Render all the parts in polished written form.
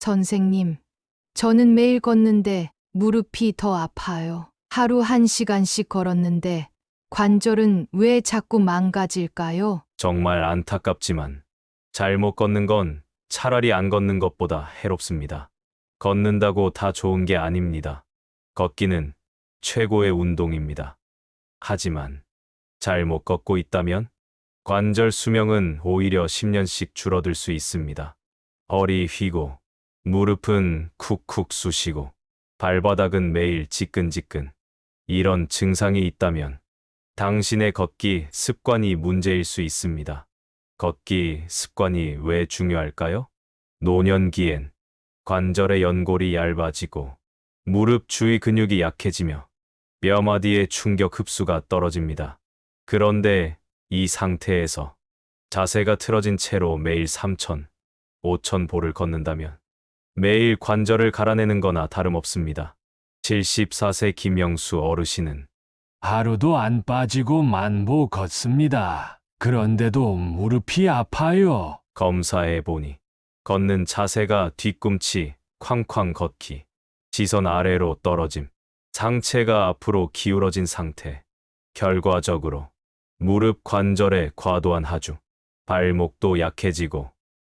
선생님, 저는 매일 걷는데 무릎이 더 아파요. 하루 1시간씩 걸었는데 관절은 왜 자꾸 망가질까요? 정말 안타깝지만 잘못 걷는 건 차라리 안 걷는 것보다 해롭습니다. 걷는다고 다 좋은 게 아닙니다. 걷기는 최고의 운동입니다. 하지만 잘못 걷고 있다면 관절 수명은 오히려 10년씩 줄어들 수 있습니다. 허리 휘고, 무릎은 쿡쿡 쑤시고, 발바닥은 매일 지끈지끈. 이런 증상이 있다면 당신의 걷기 습관이 문제일 수 있습니다. 걷기 습관이 왜 중요할까요? 노년기엔 관절의 연골이 얇아지고 무릎 주위 근육이 약해지며 뼈마디의 충격 흡수가 떨어집니다. 그런데 이 상태에서 자세가 틀어진 채로 매일 3천, 5천 보를 걷는다면 매일 관절을 갈아내는 거나 다름없습니다. 74세 김영수 어르신은 하루도 안 빠지고 만보 걷습니다. 그런데도 무릎이 아파요. 검사해 보니 걷는 자세가 뒤꿈치 쾅쾅 걷기, 시선 아래로 떨어짐, 상체가 앞으로 기울어진 상태. 결과적으로 무릎 관절의 과도한 하중, 발목도 약해지고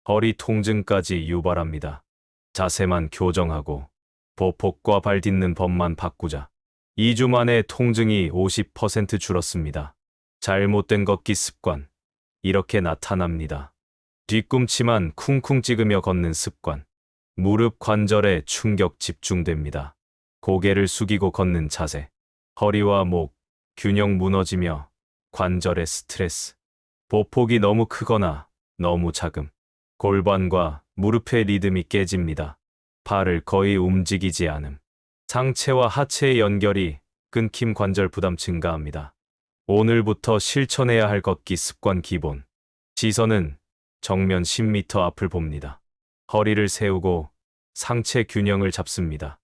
허리 통증까지 유발합니다. 자세만 교정하고 보폭과 발 딛는 법만 바꾸자 2주 만에 통증이 50% 줄었습니다. 잘못된 걷기 습관, 이렇게 나타납니다. 뒤꿈치만 쿵쿵 찍으며 걷는 습관, 무릎 관절에 충격 집중됩니다. 고개를 숙이고 걷는 자세, 허리와 목, 균형 무너지며 관절의 스트레스, 보폭이 너무 크거나 너무 작음, 골반과 무릎의 리듬이 깨집니다. 팔을 거의 움직이지 않음, 상체와 하체의 연결이 끊김 관절 부담 증가합니다. 오늘부터 실천해야 할 걷기 습관 기본. 시선은 정면 10m 앞을 봅니다. 허리를 세우고 상체 균형을 잡습니다.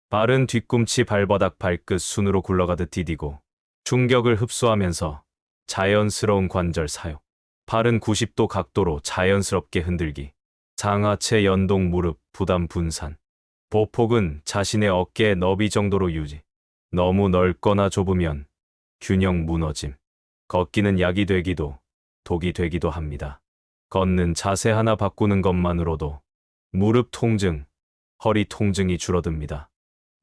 발은 뒤꿈치 발바닥 발끝 순으로 굴러가듯 디디고 충격을 흡수하면서 자연스러운 관절 사용. 팔은 90도 각도로 자연스럽게 흔들기. 상하체 연동 무릎 부담 분산. 보폭은 자신의 어깨 너비 정도로 유지. 너무 넓거나 좁으면 균형 무너짐. 걷기는 약이 되기도 독이 되기도 합니다. 걷는 자세 하나 바꾸는 것만으로도 무릎 통증, 허리 통증이 줄어듭니다.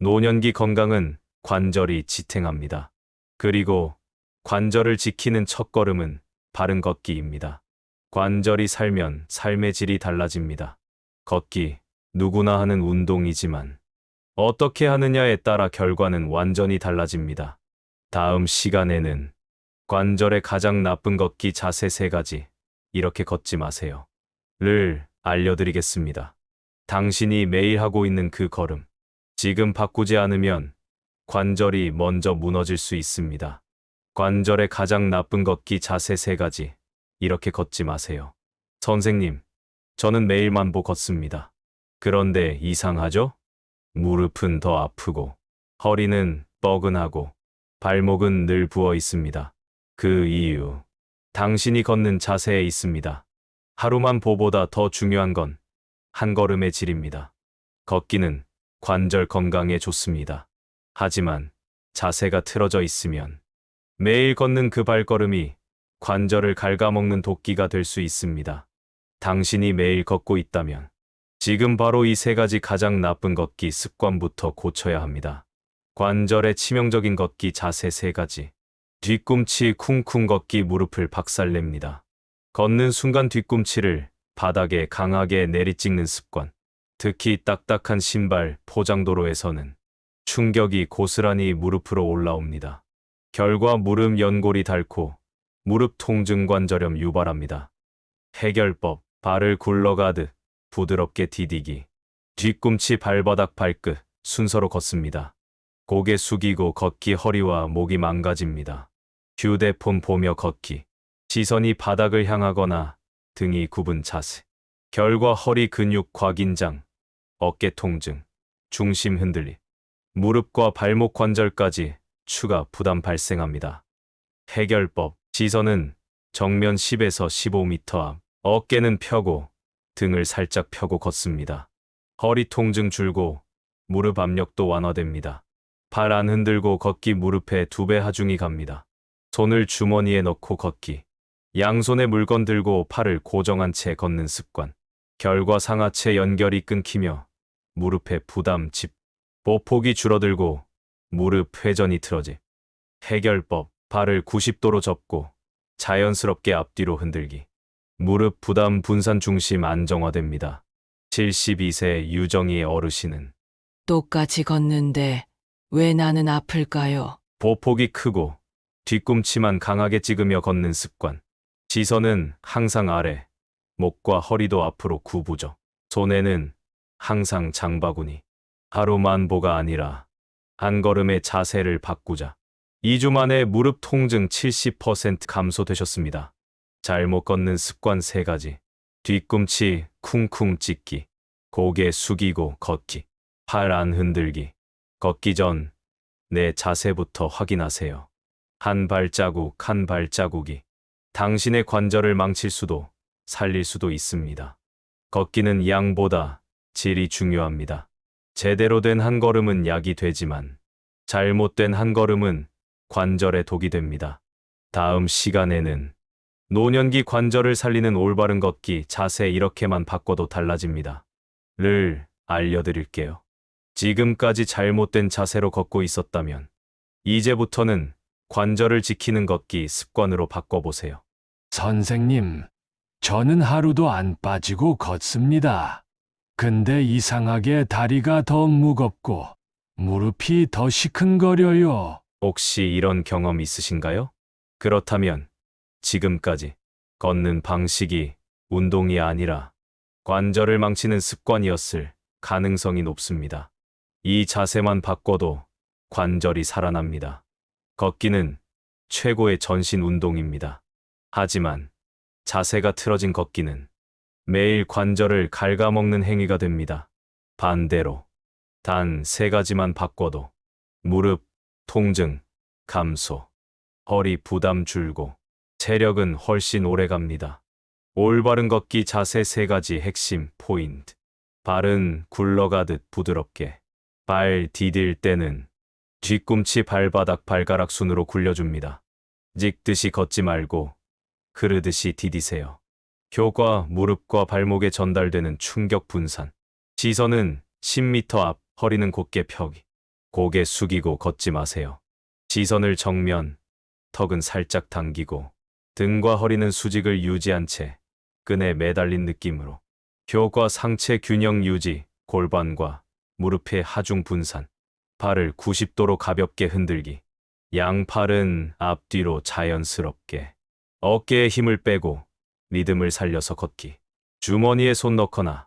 노년기 건강은 관절이 지탱합니다. 그리고 관절을 지키는 첫걸음은 바른 걷기입니다. 관절이 살면 삶의 질이 달라집니다. 걷기, 누구나 하는 운동이지만 어떻게 하느냐에 따라 결과는 완전히 달라집니다. 다음 시간에는 관절에 가장 나쁜 걷기 자세 3가지, 이렇게 걷지 마세요. 를 알려드리겠습니다. 당신이 매일 하고 있는 그 걸음, 지금 바꾸지 않으면 관절이 먼저 무너질 수 있습니다. 관절에 가장 나쁜 걷기 자세 3가지, 이렇게 걷지 마세요. 선생님, 저는 매일 만보 걷습니다. 그런데 이상하죠? 무릎은 더 아프고, 허리는 뻐근하고, 발목은 늘 부어 있습니다. 그 이유, 당신이 걷는 자세에 있습니다. 하루만 보보다 더 중요한 건 한 걸음의 질입니다. 걷기는 관절 건강에 좋습니다. 하지만 자세가 틀어져 있으면 매일 걷는 그 발걸음이 관절을 갉아먹는 도끼가 될 수 있습니다. 당신이 매일 걷고 있다면 지금 바로 이 3가지 가장 나쁜 걷기 습관부터 고쳐야 합니다. 관절에 치명적인 걷기 자세 3가지. 뒤꿈치 쿵쿵 걷기 무릎을 박살냅니다. 걷는 순간 뒤꿈치를 바닥에 강하게 내리찍는 습관. 특히 딱딱한 신발, 포장도로에서는 충격이 고스란히 무릎으로 올라옵니다. 결과 무릎 연골이 닳고 무릎 통증 관절염 유발합니다. 해결법, 발을 굴러가듯 부드럽게 디디기. 뒤꿈치 발바닥 발끝 순서로 걷습니다. 고개 숙이고 걷기 허리와 목이 망가집니다. 휴대폰 보며 걷기. 시선이 바닥을 향하거나 등이 굽은 자세. 결과 허리 근육 과긴장, 어깨 통증, 중심 흔들림, 무릎과 발목 관절까지 추가 부담 발생합니다. 해결법, 시선은 정면 10에서 15m 앞, 어깨는 펴고 등을 살짝 펴고 걷습니다. 허리 통증 줄고 무릎 압력도 완화됩니다. 발 안 흔들고 걷기 무릎에 2배 하중이 갑니다. 손을 주머니에 넣고 걷기. 양손에 물건 들고 팔을 고정한 채 걷는 습관. 결과 상하체 연결이 끊기며 무릎의 부담 집. 보폭이 줄어들고 무릎 회전이 틀어지. 해결법. 발을 90도로 접고 자연스럽게 앞뒤로 흔들기. 무릎 부담 분산 중심 안정화됩니다. 72세 유정희 어르신은 똑같이 걷는데 왜 나는 아플까요? 보폭이 크고 뒤꿈치만 강하게 찍으며 걷는 습관. 시선은 항상 아래, 목과 허리도 앞으로 구부죠. 손에는 항상 장바구니. 하루 만보가 아니라 한 걸음의 자세를 바꾸자. 2주 만에 무릎 통증 70% 감소되셨습니다. 잘못 걷는 습관 3가지. 뒤꿈치 쿵쿵 찍기, 고개 숙이고 걷기, 팔 안 흔들기. 걷기 전 내 자세부터 확인하세요. 한 발자국 한 발자국이 당신의 관절을 망칠 수도 살릴 수도 있습니다. 걷기는 양보다 질이 중요합니다. 제대로 된 한 걸음은 약이 되지만 잘못된 한 걸음은 관절에 독이 됩니다. 다음 시간에는 노년기 관절을 살리는 올바른 걷기 자세 이렇게만 바꿔도 달라집니다. 를 알려드릴게요. 지금까지 잘못된 자세로 걷고 있었다면 이제부터는 관절을 지키는 걷기 습관으로 바꿔보세요. 선생님, 저는 하루도 안 빠지고 걷습니다. 근데 이상하게 다리가 더 무겁고 무릎이 더 시큰거려요. 혹시 이런 경험 있으신가요? 그렇다면 지금까지 걷는 방식이 운동이 아니라 관절을 망치는 습관이었을 가능성이 높습니다. 이 자세만 바꿔도 관절이 살아납니다. 걷기는 최고의 전신 운동입니다. 하지만 자세가 틀어진 걷기는 매일 관절을 갉아먹는 행위가 됩니다. 반대로 단 3가지만 바꿔도 무릎 통증 감소, 허리 부담 줄고 체력은 훨씬 오래 갑니다. 올바른 걷기 자세 3가지 핵심 포인트. 발은 굴러가듯 부드럽게. 발 디딜 때는 뒤꿈치 발바닥 발가락 순으로 굴려줍니다. 찍듯이 걷지 말고 흐르듯이 디디세요. 효과 무릎과 발목에 전달되는 충격 분산. 시선은 10m 앞, 허리는 곧게 펴기. 고개 숙이고 걷지 마세요. 시선을 정면, 턱은 살짝 당기고 등과 허리는 수직을 유지한 채 끈에 매달린 느낌으로. 효과 상체 균형 유지, 골반과 무릎의 하중 분산. 발을 90도로 가볍게 흔들기. 양팔은 앞뒤로 자연스럽게. 어깨에 힘을 빼고 리듬을 살려서 걷기. 주머니에 손 넣거나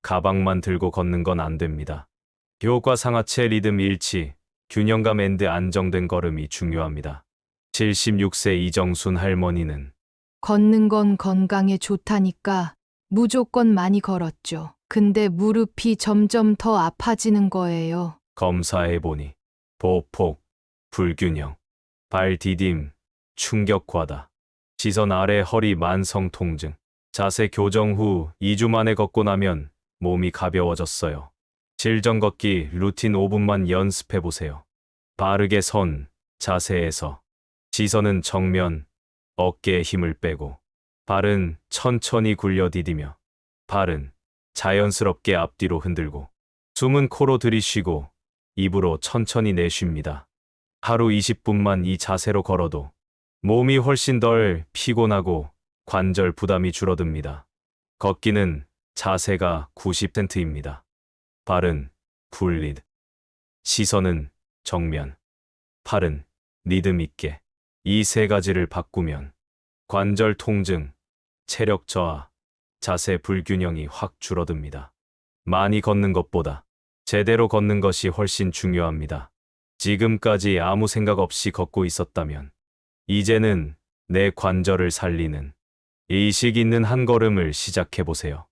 가방만 들고 걷는 건 안 됩니다. 효과 상하체 리듬 일치, 균형감 앤드 안정된 걸음이 중요합니다. 76세 이정순 할머니는 걷는 건 건강에 좋다니까 무조건 많이 걸었죠. 근데 무릎이 점점 더 아파지는 거예요. 검사해보니 보폭, 불균형, 발 디딤, 충격 과다, 시선 아래 허리 만성 통증. 자세 교정 후 2주 만에 걷고 나면 몸이 가벼워졌어요. 질정 걷기 루틴 5분만 연습해보세요. 바르게 선 자세에서 시선은 정면, 어깨에 힘을 빼고 발은 천천히 굴려 디디며 발은 자연스럽게 앞뒤로 흔들고 숨은 코로 들이쉬고 입으로 천천히 내쉽니다. 하루 20분만 이 자세로 걸어도 몸이 훨씬 덜 피곤하고 관절 부담이 줄어듭니다. 걷기는 자세가 90%입니다. 발은 굴릿, 시선은 정면, 팔은 리듬 있게. 이 3가지를 바꾸면 관절 통증, 체력 저하, 자세 불균형이 확 줄어듭니다. 많이 걷는 것보다 제대로 걷는 것이 훨씬 중요합니다. 지금까지 아무 생각 없이 걷고 있었다면 이제는 내 관절을 살리는 의식 있는 한 걸음을 시작해보세요.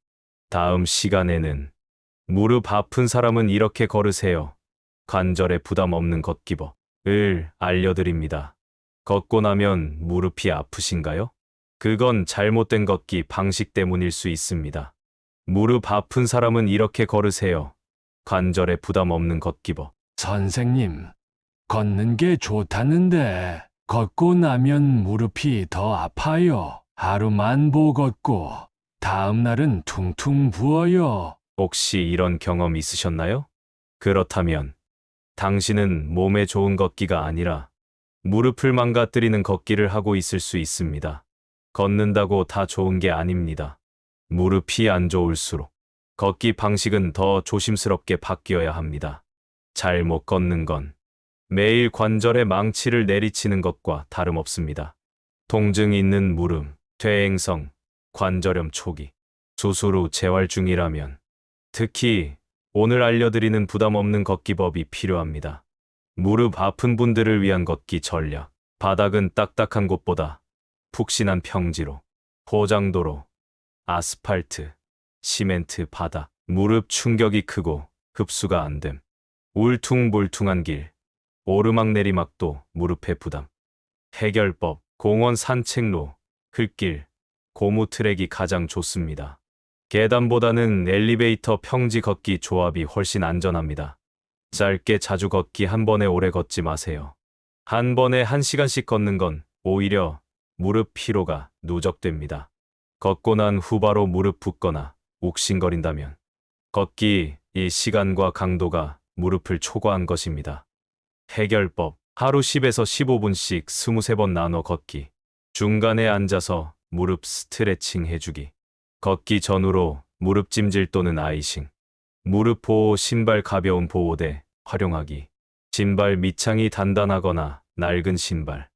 다음 시간에는 무릎 아픈 사람은 이렇게 걸으세요. 관절에 부담 없는 걷기법을 알려드립니다. 걷고 나면 무릎이 아프신가요? 그건 잘못된 걷기 방식 때문일 수 있습니다. 무릎 아픈 사람은 이렇게 걸으세요. 관절에 부담 없는 걷기법. 선생님, 걷는 게 좋다는데 걷고 나면 무릎이 더 아파요. 하루만 보 걷고 다음 날은 퉁퉁 부어요. 혹시 이런 경험 있으셨나요? 그렇다면 당신은 몸에 좋은 걷기가 아니라 무릎을 망가뜨리는 걷기를 하고 있을 수 있습니다. 걷는다고 다 좋은 게 아닙니다. 무릎이 안 좋을수록 걷기 방식은 더 조심스럽게 바뀌어야 합니다. 잘못 걷는 건 매일 관절에 망치를 내리치는 것과 다름없습니다. 통증 있는 무릎, 퇴행성, 관절염 초기, 수술 후 재활 중이라면 특히 오늘 알려드리는 부담 없는 걷기법이 필요합니다. 무릎 아픈 분들을 위한 걷기 전략. 바닥은 딱딱한 곳보다 푹신한 평지로, 포장도로, 아스팔트, 시멘트 바닥, 무릎 충격이 크고 흡수가 안 됨. 울퉁불퉁한 길, 오르막 내리막도 무릎의 부담. 해결법, 공원 산책로, 흙길, 고무 트랙이 가장 좋습니다. 계단보다는 엘리베이터 평지 걷기 조합이 훨씬 안전합니다. 짧게 자주 걷기 한 번에 오래 걷지 마세요. 한 번에 1시간씩 걷는 건 오히려 무릎 피로가 누적됩니다. 걷고 난 후 바로 무릎 붓거나 욱신거린다면 걷기 이 시간과 강도가 무릎을 초과한 것입니다. 해결법, 하루 10에서 15분씩 23번 나눠 걷기. 중간에 앉아서 무릎 스트레칭 해주기. 걷기 전후로 무릎 찜질 또는 아이싱. 무릎 보호 신발 가벼운 보호대 활용하기. 신발 밑창이 단단하거나 낡은 신발.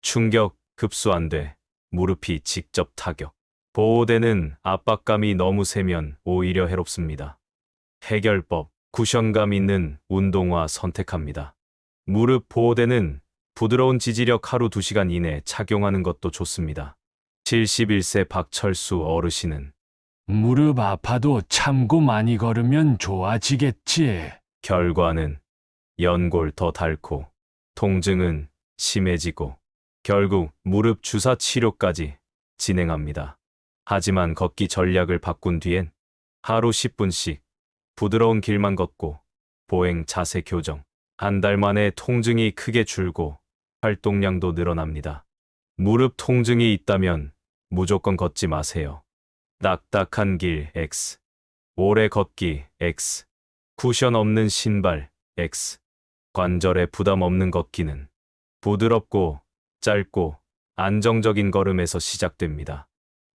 충격 흡수 안 돼. 무릎이 직접 타격. 보호대는 압박감이 너무 세면 오히려 해롭습니다. 해결법, 쿠션감 있는 운동화 선택합니다. 무릎 보호대는 부드러운 지지력 하루 2시간 이내 착용하는 것도 좋습니다. 71세 박철수 어르신은 무릎 아파도 참고 많이 걸으면 좋아지겠지. 결과는 연골 더 닳고 통증은 심해지고 결국 무릎 주사 치료까지 진행합니다. 하지만 걷기 전략을 바꾼 뒤엔 하루 10분씩 부드러운 길만 걷고 보행 자세 교정. 한 달 만에 통증이 크게 줄고 활동량도 늘어납니다. 무릎 통증이 있다면 무조건 걷지 마세요. 딱딱한 길 X, 오래 걷기 X, 쿠션 없는 신발 X, 관절에 부담 없는 걷기는 부드럽고 짧고 안정적인 걸음에서 시작됩니다.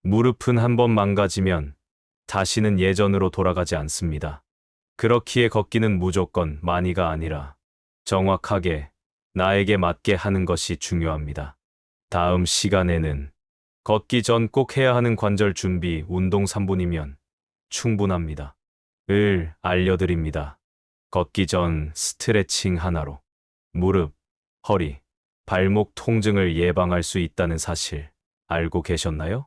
무릎은 한번 망가지면 다시는 예전으로 돌아가지 않습니다. 그렇기에 걷기는 무조건 많이가 아니라 정확하게 나에게 맞게 하는 것이 중요합니다. 다음 시간에는 걷기 전 꼭 해야 하는 관절 준비 운동 3분이면 충분합니다. 을 알려드립니다. 걷기 전 스트레칭 하나로 무릎, 허리, 발목 통증을 예방할 수 있다는 사실 알고 계셨나요?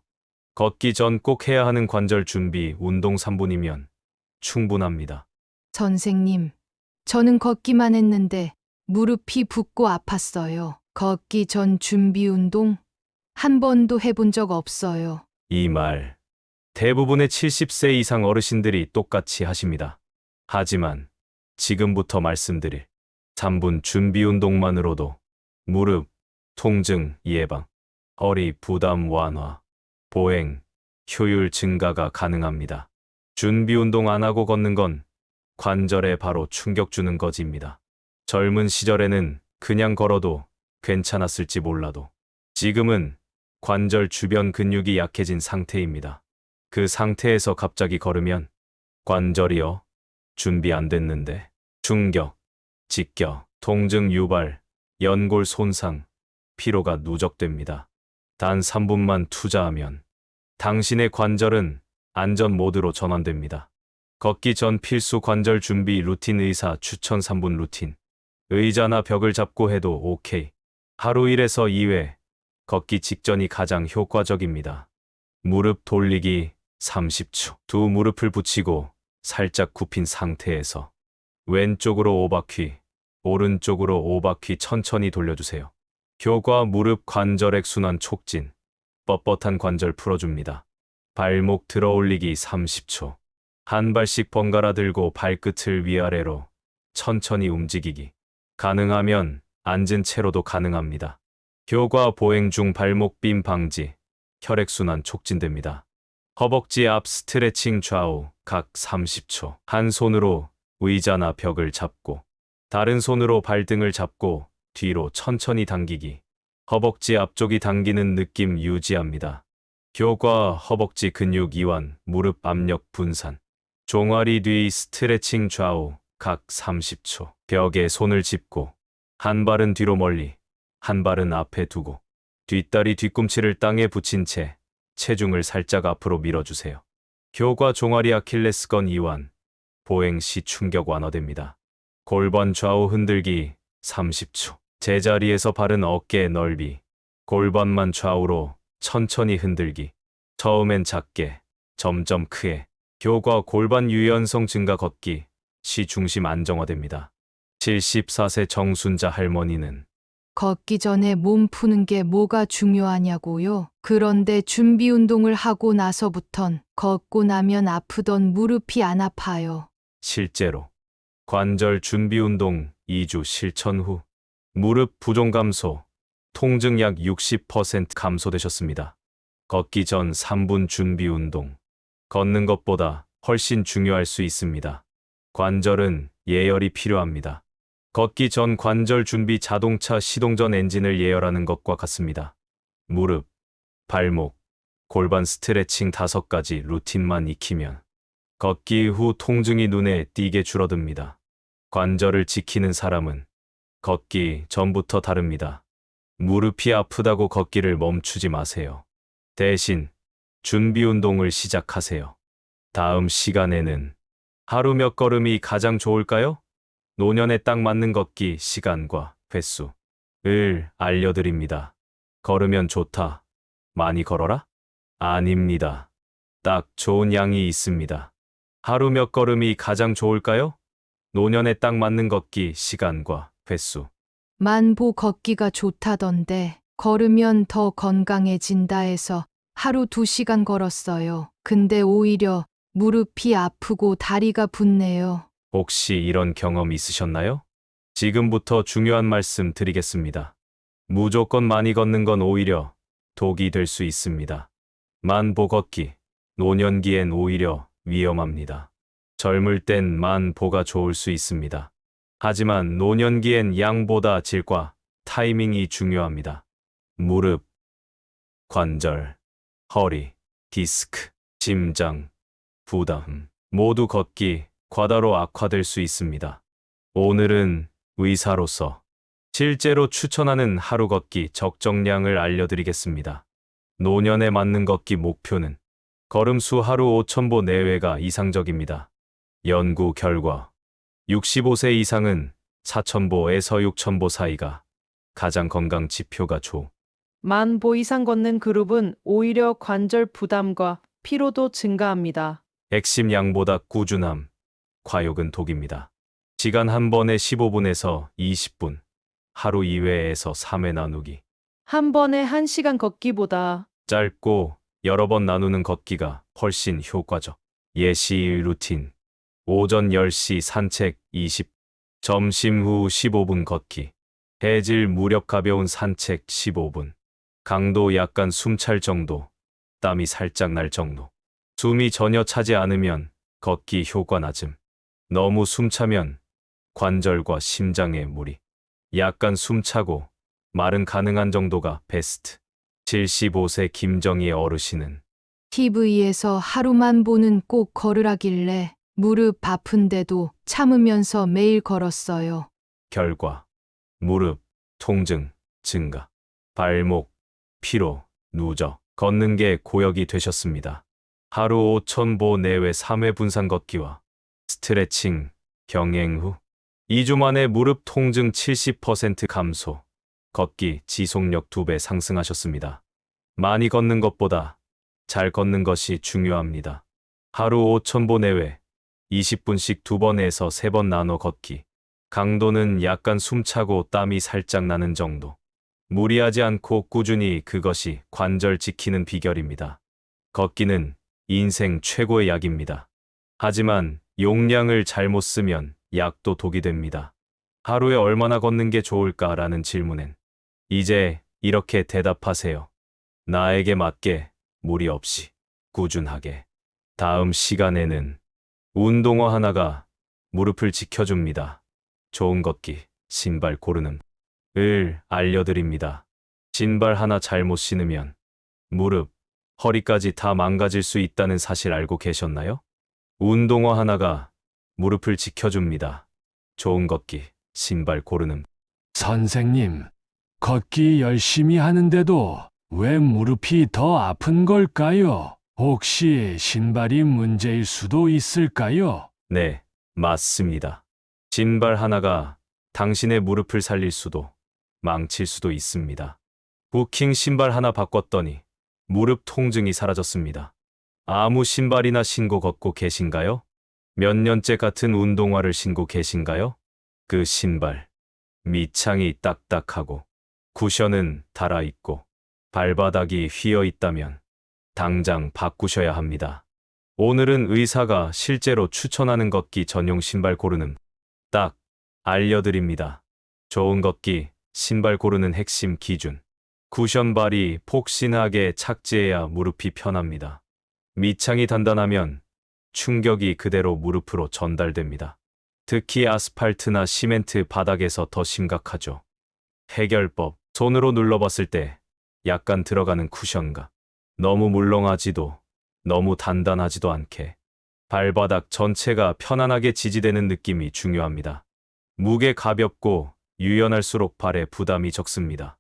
걷기 전 꼭 해야 하는 관절 준비 운동 3분이면 충분합니다. 선생님, 저는 걷기만 했는데 무릎이 붓고 아팠어요. 걷기 전 준비 운동 한 번도 해본 적 없어요. 이 말 대부분의 70세 이상 어르신들이 똑같이 하십니다. 하지만 지금부터 말씀드릴 3분 준비 운동만으로도 무릎 통증 예방, 허리 부담 완화, 보행 효율 증가가 가능합니다. 준비 운동 안 하고 걷는 건 관절에 바로 충격 주는 것입니다. 젊은 시절에는 그냥 걸어도 괜찮았을지 몰라도 지금은 관절 주변 근육이 약해진 상태입니다. 그 상태에서 갑자기 걸으면 관절이요? 준비 안 됐는데 충격, 직격, 통증 유발, 연골 손상, 피로가 누적됩니다. 단 3분만 투자하면 당신의 관절은 안전 모드로 전환됩니다. 걷기 전 필수 관절 준비 루틴 의사 추천 3분 루틴. 의자나 벽을 잡고 해도 오케이. 하루 1에서 2회. 걷기 직전이 가장 효과적입니다. 무릎 돌리기 30초. 두 무릎을 붙이고 살짝 굽힌 상태에서 왼쪽으로 5바퀴, 오른쪽으로 5바퀴 천천히 돌려주세요. 효과 무릎 관절액 순환 촉진, 뻣뻣한 관절 풀어줍니다. 발목 들어 올리기 30초. 한 발씩 번갈아 들고 발끝을 위아래로 천천히 움직이기. 가능하면 앉은 채로도 가능합니다. 교과 보행 중 발목 삔 방지, 혈액순환 촉진됩니다. 허벅지 앞 스트레칭 좌우 각 30초. 한 손으로 의자나 벽을 잡고 다른 손으로 발등을 잡고 뒤로 천천히 당기기. 허벅지 앞쪽이 당기는 느낌 유지합니다. 교과 허벅지 근육 이완, 무릎 압력 분산. 종아리 뒤 스트레칭 좌우 각 30초. 벽에 손을 짚고 한 발은 뒤로 멀리, 한 발은 앞에 두고 뒷다리 뒤꿈치를 땅에 붙인 채 체중을 살짝 앞으로 밀어주세요. 교과 종아리 아킬레스건 이완, 보행 시 충격 완화됩니다. 골반 좌우 흔들기 30초. 제자리에서 바른 어깨 넓이, 골반만 좌우로 천천히 흔들기. 처음엔 작게, 점점 크게. 교과 골반 유연성 증가 걷기, 시 중심 안정화됩니다. 74세 정순자 할머니는 걷기 전에 몸 푸는 게 뭐가 중요하냐고요? 그런데 준비 운동을 하고 나서부턴 걷고 나면 아프던 무릎이 안 아파요. 실제로 관절 준비 운동 2주 실천 후 무릎 부종 감소, 통증 약 60% 감소되셨습니다. 걷기 전 3분 준비 운동. 걷는 것보다 훨씬 중요할 수 있습니다. 관절은 예열이 필요합니다. 걷기 전 관절 준비 자동차 시동 전 엔진을 예열하는 것과 같습니다. 무릎, 발목, 골반 스트레칭 5가지 루틴만 익히면 걷기 후 통증이 눈에 띄게 줄어듭니다. 관절을 지키는 사람은 걷기 전부터 다릅니다. 무릎이 아프다고 걷기를 멈추지 마세요. 대신 준비 운동을 시작하세요. 다음 시간에는 하루 몇 걸음이 가장 좋을까요? 노년에 딱 맞는 걷기 시간과 횟수를 알려드립니다. 걸으면 좋다. 많이 걸어라? 아닙니다. 딱 좋은 양이 있습니다. 하루 몇 걸음이 가장 좋을까요? 노년에 딱 맞는 걷기 시간과 횟수. 만보 걷기가 좋다던데 걸으면 더 건강해진다 해서 하루 2시간 걸었어요. 근데 오히려 무릎이 아프고 다리가 붓네요. 혹시 이런 경험 있으셨나요? 지금부터 중요한 말씀 드리겠습니다. 무조건 많이 걷는 건 오히려 독이 될 수 있습니다. 만보 걷기, 노년기엔 오히려 위험합니다. 젊을 땐 만보가 좋을 수 있습니다. 하지만 노년기엔 양보다 질과 타이밍이 중요합니다. 무릎, 관절, 허리, 디스크, 심장, 부담, 모두 걷기 과다로 악화될 수 있습니다. 오늘은 의사로서 실제로 추천하는 하루 걷기 적정량을 알려드리겠습니다. 노년에 맞는 걷기 목표는 걸음수 하루 5,000보 내외가 이상적입니다. 연구 결과 65세 이상은 4,000보에서 6,000보 사이가 가장 건강 지표가 좋. 만보 이상 걷는 그룹은 오히려 관절 부담과 피로도 증가합니다. 핵심 양보다 꾸준함, 과욕은 독입니다. 시간 한 번에 15분에서 20분, 하루 2회에서 3회 나누기. 한 번에 1시간 걷기보다 짧고 여러 번 나누는 걷기가 훨씬 효과적. 예시 루틴. 오전 10시 산책 20, 점심 후 15분 걷기. 해질 무렵 가벼운 산책 15분. 강도 약간 숨찰 정도, 땀이 살짝 날 정도. 숨이 전혀 차지 않으면 걷기 효과 낮음. 너무 숨차면 관절과 심장에 무리. 약간 숨차고 말은 가능한 정도가 베스트. 75세 김정희 어르신은 TV에서 하루만 보는 꼭 걸으라길래 무릎 아픈데도 참으면서 매일 걸었어요. 결과 무릎, 통증, 증가, 발목, 피로, 누적, 걷는 게 고역이 되셨습니다. 하루 5,000보 내외 3회 분산 걷기와 스트레칭, 경행 후 2주 만에 무릎 통증 70% 감소, 걷기 지속력 2배 상승하셨습니다. 많이 걷는 것보다 잘 걷는 것이 중요합니다. 하루 5,000보 내외 20분씩 2번에서 3번 나눠 걷기. 강도는 약간 숨차고 땀이 살짝 나는 정도. 무리하지 않고 꾸준히 그것이 관절 지키는 비결입니다. 걷기는 인생 최고의 약입니다. 하지만 용량을 잘못 쓰면 약도 독이 됩니다. 하루에 얼마나 걷는 게 좋을까라는 질문엔 이제 이렇게 대답하세요. 나에게 맞게 무리 없이 꾸준하게. 다음 시간에는 운동화 하나가 무릎을 지켜줍니다. 좋은 걷기, 신발 고르는 을 알려드립니다. 신발 하나 잘못 신으면 무릎, 허리까지 다 망가질 수 있다는 사실 알고 계셨나요? 운동화 하나가 무릎을 지켜줍니다. 좋은 걷기, 신발 고르는 선생님, 걷기 열심히 하는데도 왜 무릎이 더 아픈 걸까요? 혹시 신발이 문제일 수도 있을까요? 네, 맞습니다. 신발 하나가 당신의 무릎을 살릴 수도 망칠 수도 있습니다. 부킹 신발 하나 바꿨더니 무릎 통증이 사라졌습니다. 아무 신발이나 신고 걷고 계신가요? 몇 년째 같은 운동화를 신고 계신가요? 그 신발, 밑창이 딱딱하고 쿠션은 닳아있고 발바닥이 휘어 있다면 당장 바꾸셔야 합니다. 오늘은 의사가 실제로 추천하는 걷기 전용 신발 고르는 딱 알려드립니다. 좋은 걷기, 신발 고르는 핵심 기준. 쿠션발이 폭신하게 착지해야 무릎이 편합니다. 밑창이 단단하면 충격이 그대로 무릎으로 전달됩니다. 특히 아스팔트나 시멘트 바닥에서 더 심각하죠. 해결법. 손으로 눌러봤을 때 약간 들어가는 쿠션과 너무 물렁하지도 너무 단단하지도 않게 발바닥 전체가 편안하게 지지되는 느낌이 중요합니다. 무게 가볍고 유연할수록 발에 부담이 적습니다.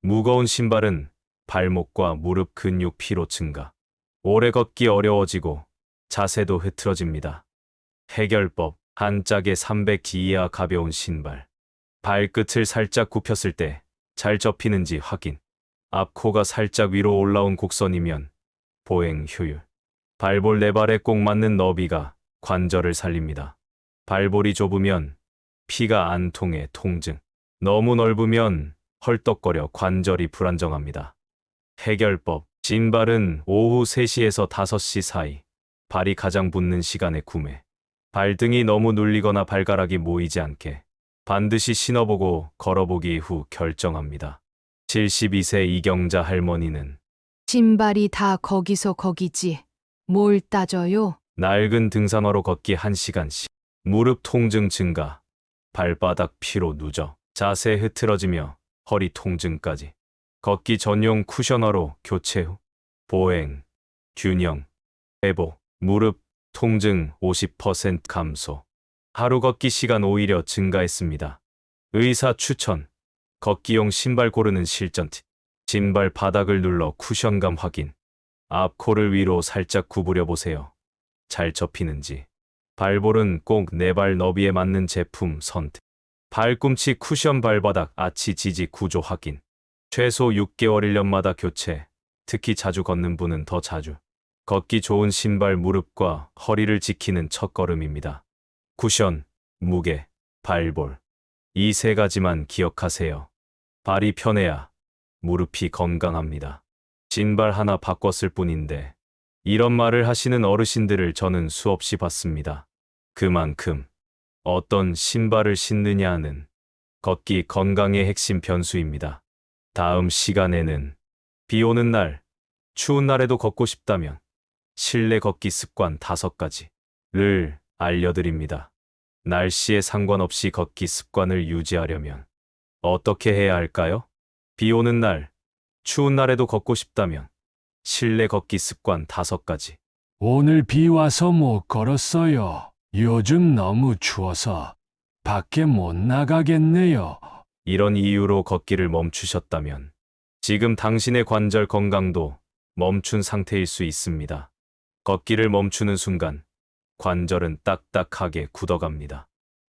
무거운 신발은 발목과 무릎 근육 피로 증가, 오래 걷기 어려워지고 자세도 흐트러집니다. 해결법. 한 짝에 300 이하 가벼운 신발. 발끝을 살짝 굽혔을 때 잘 접히는지 확인. 앞코가 살짝 위로 올라온 곡선이면 보행 효율. 발볼 네 발에 꼭 맞는 너비가 관절을 살립니다. 발볼이 좁으면 피가 안 통해 통증. 너무 넓으면 헐떡거려 관절이 불안정합니다. 해결법. 신발은 오후 3시에서 5시 사이, 발이 가장 붓는 시간에 구매. 발등이 너무 눌리거나 발가락이 모이지 않게 반드시 신어보고 걸어보기 후 결정합니다. 72세 이경자 할머니는 신발이 다 거기서 거기지. 뭘 따져요? 낡은 등산화로 걷기 1시간씩, 무릎 통증 증가, 발바닥 피로 누적, 자세 흐트러지며 허리 통증까지. 걷기 전용 쿠션화로 교체 후 보행, 균형, 회복, 무릎 통증 50% 감소. 하루 걷기 시간 오히려 증가했습니다. 의사 추천. 걷기용 신발 고르는 실전 팁. 신발 바닥을 눌러 쿠션감 확인. 앞코를 위로 살짝 구부려 보세요. 잘 접히는지. 발볼은 꼭 내 발 너비에 맞는 제품 선택. 발꿈치 쿠션 발바닥 아치 지지 구조 확인. 최소 6개월 1년마다 교체. 특히 자주 걷는 분은 더 자주. 걷기 좋은 신발 무릎과 허리를 지키는 첫걸음입니다. 쿠션, 무게, 발볼. 이 세 가지만 기억하세요. 발이 편해야 무릎이 건강합니다. 신발 하나 바꿨을 뿐인데 이런 말을 하시는 어르신들을 저는 수없이 봤습니다. 그만큼 어떤 신발을 신느냐는 걷기 건강의 핵심 변수입니다. 다음 시간에는 비 오는 날, 추운 날에도 걷고 싶다면 실내 걷기 습관 5가지를 알려드립니다. 날씨에 상관없이 걷기 습관을 유지하려면 어떻게 해야 할까요? 비 오는 날, 추운 날에도 걷고 싶다면 실내 걷기 습관 5가지. 오늘 비 와서 못 걸었어요. 요즘 너무 추워서 밖에 못 나가겠네요. 이런 이유로 걷기를 멈추셨다면 지금 당신의 관절 건강도 멈춘 상태일 수 있습니다. 걷기를 멈추는 순간 관절은 딱딱하게 굳어갑니다.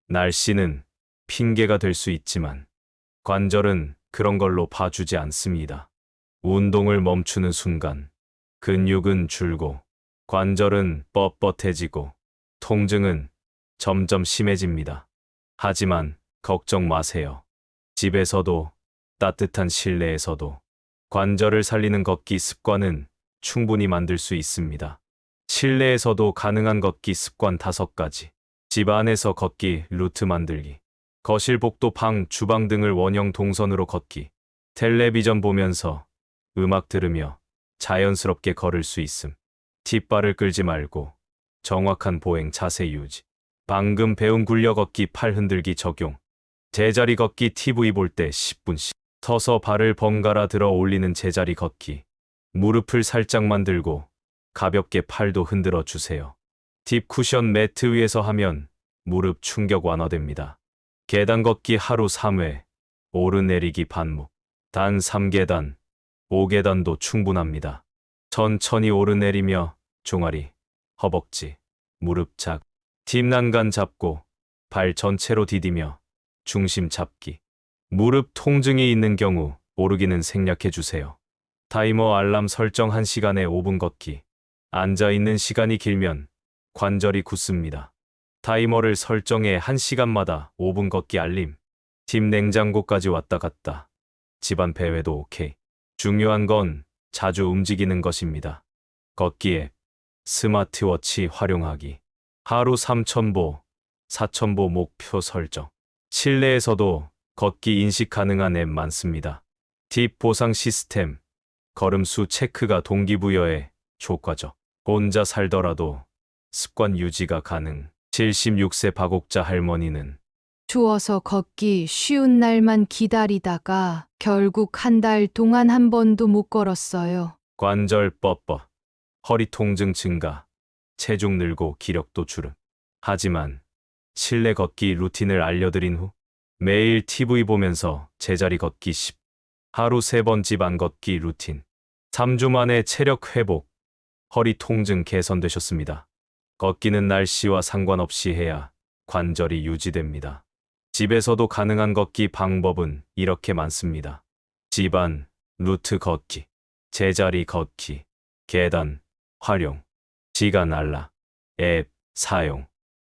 날씨는 핑계가 될 수 있지만 관절은 그런 걸로 봐주지 않습니다. 운동을 멈추는 순간 근육은 줄고 관절은 뻣뻣해지고 통증은 점점 심해집니다. 하지만 걱정 마세요. 집에서도 따뜻한 실내에서도 관절을 살리는 걷기 습관은 충분히 만들 수 있습니다. 실내에서도 가능한 걷기 습관 5가지. 집 안에서 걷기 루트 만들기. 거실 복도 방 주방 등을 원형 동선으로 걷기. 텔레비전 보면서 음악 들으며 자연스럽게 걸을 수 있음. 뒷발을 끌지 말고 정확한 보행 자세 유지. 방금 배운 굴려 걷기 팔 흔들기 적용. 제자리 걷기 TV 볼 때 10분씩. 서서 발을 번갈아 들어 올리는 제자리 걷기. 무릎을 살짝만 들고 가볍게 팔도 흔들어 주세요. 딥 쿠션 매트 위에서 하면 무릎 충격 완화됩니다. 계단 걷기 하루 3회. 오르내리기 반복. 단 3계단, 5계단도 충분합니다. 천천히 오르내리며 종아리, 허벅지, 무릎 잡. 뒷 난간 잡고 발 전체로 디디며 중심 잡기. 무릎 통증이 있는 경우 오르기는 생략해 주세요. 타이머 알람 설정 1시간에 5분 걷기. 앉아 있는 시간이 길면 관절이 굳습니다. 타이머를 설정해 1시간마다 5분 걷기 알림. 팀 냉장고까지 왔다 갔다. 집안 배회도 오케이. 중요한 건 자주 움직이는 것입니다. 걷기 앱, 스마트워치 활용하기. 하루 3,000보, 4,000보 목표 설정. 실내에서도 걷기 인식 가능한 앱 많습니다. 팁 보상 시스템, 걸음수 체크가 동기부여에 효과적. 혼자 살더라도 습관 유지가 가능. 76세 박옥자 할머니는 추워서 걷기 쉬운 날만 기다리다가 결국 한 달 동안 한 번도 못 걸었어요. 관절 뻣뻣, 허리 통증 증가, 체중 늘고 기력도 주름. 하지만 실내 걷기 루틴을 알려드린 후 매일 TV 보면서 제자리 걷기 10, 하루 3번 집 안 걷기 루틴. 3주 만에 체력 회복, 허리 통증 개선되셨습니다. 걷기는 날씨와 상관없이 해야 관절이 유지됩니다. 집에서도 가능한 걷기 방법은 이렇게 많습니다. 집안, 루트 걷기, 제자리 걷기, 계단, 활용, 시간 알람, 앱, 사용.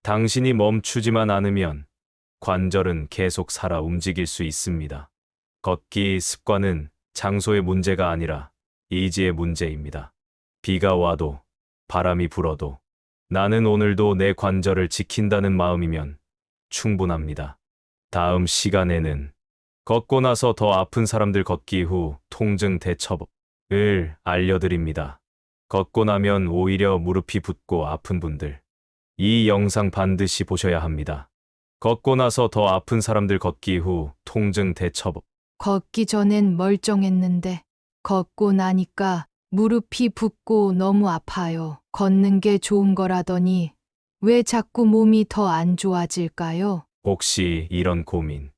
당신이 멈추지만 않으면 관절은 계속 살아 움직일 수 있습니다. 걷기 습관은 장소의 문제가 아니라 의지의 문제입니다. 비가 와도 바람이 불어도 나는 오늘도 내 관절을 지킨다는 마음이면 충분합니다. 다음 시간에는 걷고 나서 더 아픈 사람들 걷기 후 통증 대처법을 알려드립니다. 걷고 나면 오히려 무릎이 붓고 아픈 분들. 이 영상 반드시 보셔야 합니다. 걷고 나서 더 아픈 사람들 걷기 후 통증 대처법. 걷기 전엔 멀쩡했는데 걷고 나니까 무릎이 붓고 너무 아파요. 걷는 게 좋은 거라더니 왜 자꾸 몸이 더 안 좋아질까요? 혹시 이런 고민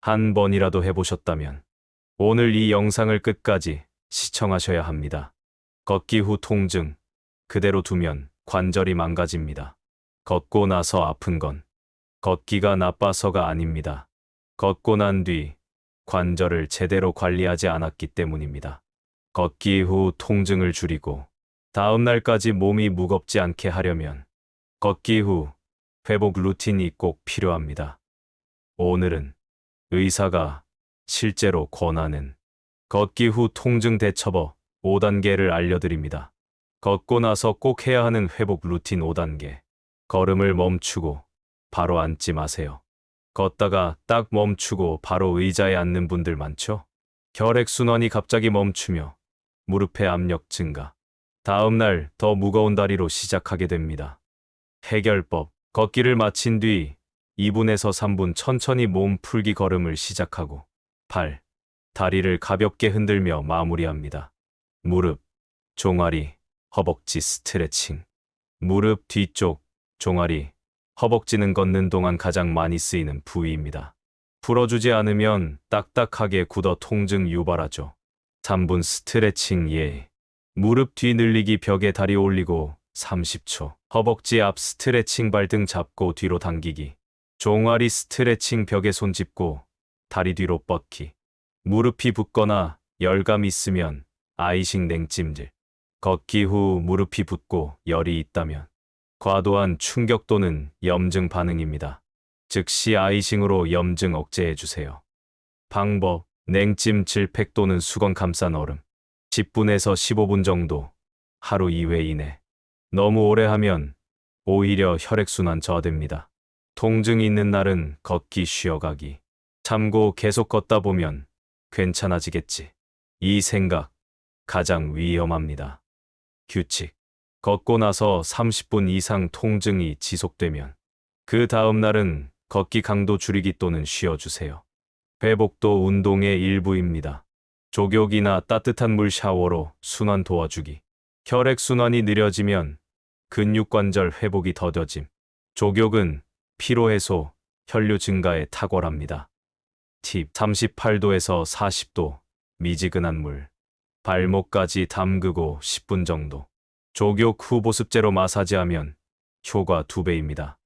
한 번이라도 해보셨다면 오늘 이 영상을 끝까지 시청하셔야 합니다. 걷기 후 통증 그대로 두면 관절이 망가집니다. 걷고 나서 아픈 건 걷기가 나빠서가 아닙니다. 걷고 난 뒤 관절을 제대로 관리하지 않았기 때문입니다. 걷기 후 통증을 줄이고 다음 날까지 몸이 무겁지 않게 하려면 걷기 후 회복 루틴이 꼭 필요합니다. 오늘은 의사가 실제로 권하는 걷기 후 통증 대처법 5단계를 알려드립니다. 걷고 나서 꼭 해야 하는 회복 루틴 5단계. 걸음을 멈추고 바로 앉지 마세요. 걷다가 딱 멈추고 바로 의자에 앉는 분들 많죠? 혈액순환이 갑자기 멈추며 무릎의 압력 증가. 다음 날 더 무거운 다리로 시작하게 됩니다. 해결법. 걷기를 마친 뒤 2분에서 3분 천천히 몸 풀기 걸음을 시작하고 팔, 다리를 가볍게 흔들며 마무리합니다. 무릎, 종아리, 허벅지 스트레칭. 무릎 뒤쪽, 종아리, 허벅지는 걷는 동안 가장 많이 쓰이는 부위입니다. 풀어주지 않으면 딱딱하게 굳어 통증 유발하죠. 3분 스트레칭 예. 무릎 뒤 늘리기 벽에 다리 올리고 30초. 허벅지 앞 스트레칭 발등 잡고 뒤로 당기기. 종아리 스트레칭 벽에 손 짚고 다리 뒤로 뻗기. 무릎이 붓거나 열감 있으면 아이싱 냉찜질. 걷기 후 무릎이 붓고 열이 있다면 과도한 충격 또는 염증 반응입니다. 즉시 아이싱으로 염증 억제해 주세요. 방법. 냉찜질 팩 또는 수건 감싼 얼음. 10분에서 15분 정도 하루 2회 이내. 너무 오래 하면 오히려 혈액순환 저하됩니다. 통증이 있는 날은 걷기 쉬어가기. 참고 계속 걷다 보면 괜찮아지겠지. 이 생각 가장 위험합니다. 규칙. 걷고 나서 30분 이상 통증이 지속되면 그 다음 날은 걷기 강도 줄이기 또는 쉬어주세요. 회복도 운동의 일부입니다. 족욕이나 따뜻한 물 샤워로 순환 도와주기. 혈액순환이 느려지면 근육관절 회복이 더뎌짐. 족욕은 피로해소, 혈류 증가에 탁월합니다. 팁 38도에서 40도 미지근한 물. 발목까지 담그고 10분 정도. 족욕 후 보습제로 마사지하면 효과 2배입니다.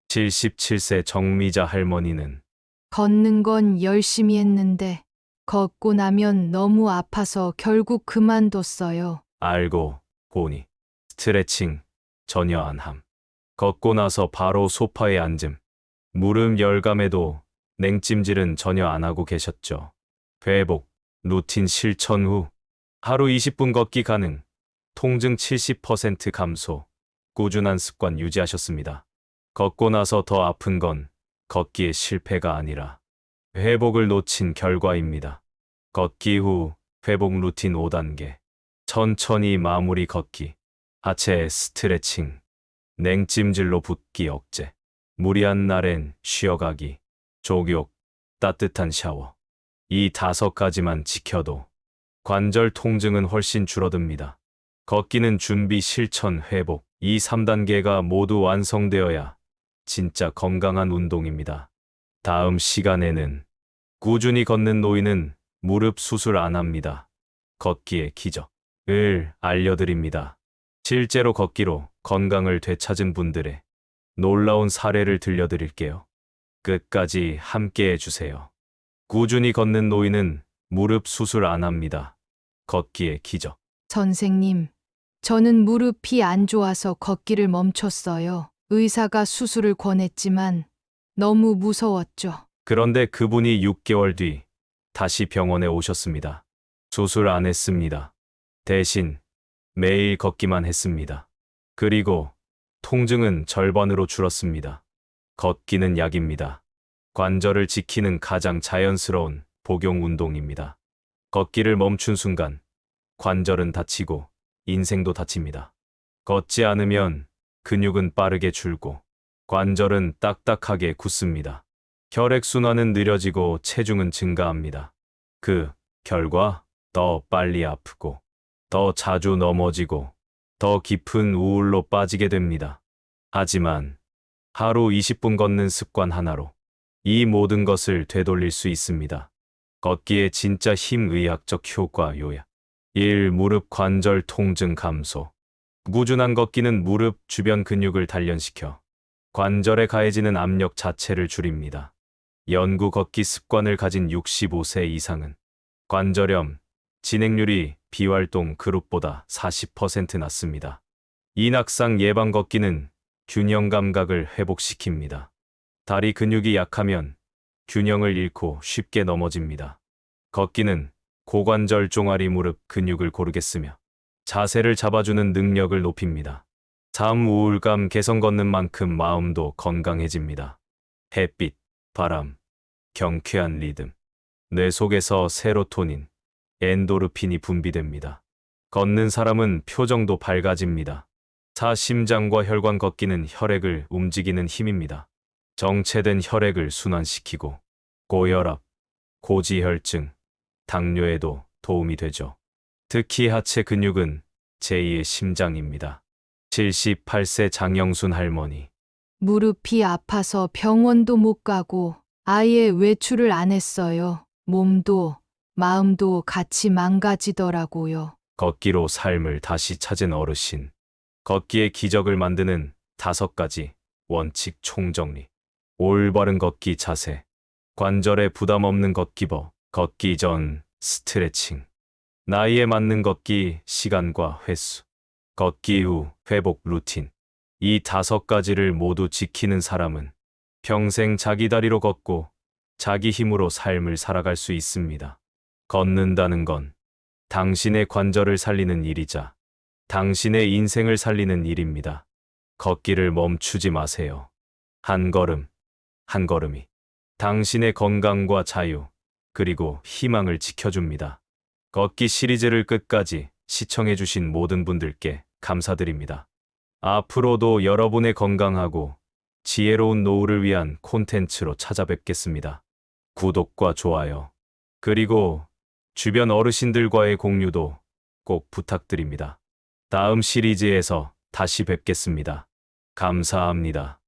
77세 정미자 할머니는 걷는 건 열심히 했는데 걷고 나면 너무 아파서 결국 그만뒀어요. 알고 보니 스트레칭 전혀 안 함. 걷고 나서 바로 소파에 앉음. 무릎 열감에도 냉찜질은 전혀 안 하고 계셨죠. 회복, 루틴 실천 후 하루 20분 걷기 가능. 통증 70% 감소. 꾸준한 습관 유지하셨습니다. 걷고 나서 더 아픈 건 걷기의 실패가 아니라 회복을 놓친 결과입니다. 걷기 후 회복 루틴 5단계. 천천히 마무리 걷기. 하체 스트레칭. 냉찜질로 붓기 억제. 무리한 날엔 쉬어가기. 족욕, 따뜻한 샤워. 이 5가지만 지켜도 관절 통증은 훨씬 줄어듭니다. 걷기는 준비, 실천, 회복. 이 3단계가 모두 완성되어야 진짜 건강한 운동입니다. 다음 시간에는 꾸준히 걷는 노인은 무릎 수술 안 합니다. 걷기의 기적을 알려드립니다. 실제로 걷기로 건강을 되찾은 분들의 놀라운 사례를 들려드릴게요. 끝까지 함께 해주세요. 꾸준히 걷는 노인은 무릎 수술 안 합니다. 걷기의 기적. 선생님, 저는 무릎이 안 좋아서 걷기를 멈췄어요. 의사가 수술을 권했지만 너무 무서웠죠. 그런데 그분이 6개월 뒤 다시 병원에 오셨습니다. 수술 안 했습니다. 대신 매일 걷기만 했습니다. 그리고 통증은 절반으로 줄었습니다. 걷기는 약입니다. 관절을 지키는 가장 자연스러운 복용 운동입니다. 걷기를 멈춘 순간 관절은 다치고 인생도 다칩니다. 걷지 않으면 근육은 빠르게 줄고 관절은 딱딱하게 굳습니다. 혈액순환은 느려지고 체중은 증가합니다. 그 결과 더 빨리 아프고 더 자주 넘어지고 더 깊은 우울로 빠지게 됩니다. 하지만 하루 20분 걷는 습관 하나로 이 모든 것을 되돌릴 수 있습니다. 걷기의 진짜 힘, 의학적 효과 요약. 1. 무릎 관절 통증 감소. 꾸준한 걷기는 무릎 주변 근육을 단련시켜 관절에 가해지는 압력 자체를 줄입니다. 연구 걷기 습관을 가진 65세 이상은 관절염, 진행률이 비활동 그룹보다 40% 낮습니다. 이낙상 예방 걷기는 균형 감각을 회복시킵니다. 다리 근육이 약하면 균형을 잃고 쉽게 넘어집니다. 걷기는 고관절 종아리 무릎 근육을 고르게 쓰며 자세를 잡아주는 능력을 높입니다. 잠, 우울감 개선 걷는 만큼 마음도 건강해집니다. 햇빛, 바람, 경쾌한 리듬. 뇌 속에서 세로토닌, 엔도르핀이 분비됩니다. 걷는 사람은 표정도 밝아집니다. 4. 심장과 혈관 걷기는 혈액을 움직이는 힘입니다. 정체된 혈액을 순환시키고 고혈압, 고지혈증, 당뇨에도 도움이 되죠. 특히 하체 근육은 제2의 심장입니다. 78세 장영순 할머니. 무릎이 아파서 병원도 못 가고 아예 외출을 안 했어요. 몸도 마음도 같이 망가지더라고요. 걷기로 삶을 다시 찾은 어르신. 걷기의 기적을 만드는 5가지 원칙 총정리. 올바른 걷기 자세. 관절에 부담 없는 걷기법. 걷기 전 스트레칭. 나이에 맞는 걷기 시간과 횟수. 걷기 후 회복 루틴. 이 5가지를 모두 지키는 사람은 평생 자기 다리로 걷고 자기 힘으로 삶을 살아갈 수 있습니다. 걷는다는 건 당신의 관절을 살리는 일이자 당신의 인생을 살리는 일입니다. 걷기를 멈추지 마세요. 한 걸음, 한 걸음이 당신의 건강과 자유, 그리고 희망을 지켜줍니다. 걷기 시리즈를 끝까지 시청해주신 모든 분들께 감사드립니다. 앞으로도 여러분의 건강하고 지혜로운 노후를 위한 콘텐츠로 찾아뵙겠습니다. 구독과 좋아요, 그리고 주변 어르신들과의 공유도 꼭 부탁드립니다. 다음 시리즈에서 다시 뵙겠습니다. 감사합니다.